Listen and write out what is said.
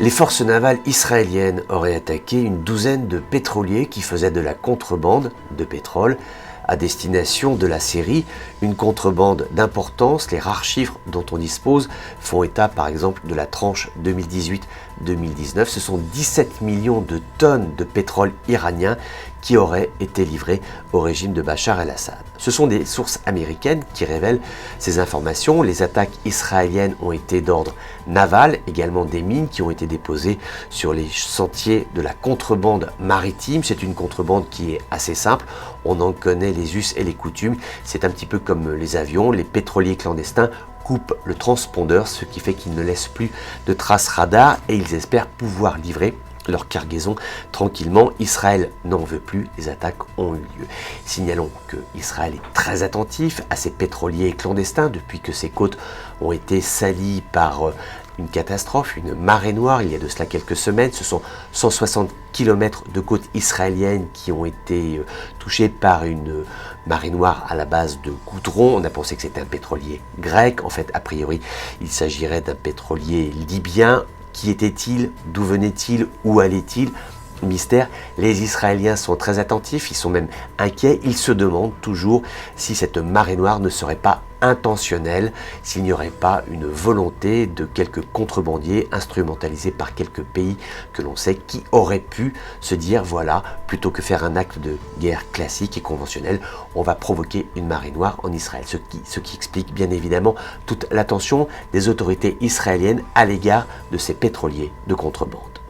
Les forces navales israéliennes auraient attaqué une douzaine de pétroliers qui faisaient de la contrebande de pétrole à destination de la Syrie, une contrebande d'importance. Les rares chiffres dont on dispose font état par exemple de la tranche 2018-2019. Ce sont 17 millions de tonnes de pétrole iranien qui auraient été livrées au régime de Bachar el-Assad. Ce sont des sources américaines qui révèlent ces informations. Les attaques israéliennes ont été d'ordre naval, également des mines qui ont été déposées sur les sentiers de la contrebande maritime. C'est une contrebande qui est assez simple, on en connaît les us et les coutumes. C'est un petit peu comme les avions, les pétroliers clandestins coupent le transpondeur, ce qui fait qu'ils ne laissent plus de traces radar et ils espèrent pouvoir livrer leur cargaison tranquillement. Israël n'en veut plus, les attaques ont eu lieu. Signalons que Israël est très attentif à ces pétroliers clandestins depuis que ces côtes ont été salies par une catastrophe, une marée noire, il y a de cela quelques semaines. Ce sont 160 km de côtes israéliennes qui ont été touchées par une marée noire à la base de goudron. On a pensé que c'était un pétrolier grec. En fait, a priori, il s'agirait d'un pétrolier libyen. Qui était-il? D'où venait-il? Où allait-il? Mystère. Les Israéliens sont très attentifs, ils sont même inquiets. Ils se demandent toujours si cette marée noire ne serait pas intentionnelle, s'il n'y aurait pas une volonté de quelques contrebandiers instrumentalisés par quelques pays que l'on sait qui auraient pu se dire voilà, plutôt que faire un acte de guerre classique et conventionnel, on va provoquer une marée noire en Israël. Ce qui explique bien évidemment toute l'attention des autorités israéliennes à l'égard de ces pétroliers de contrebande.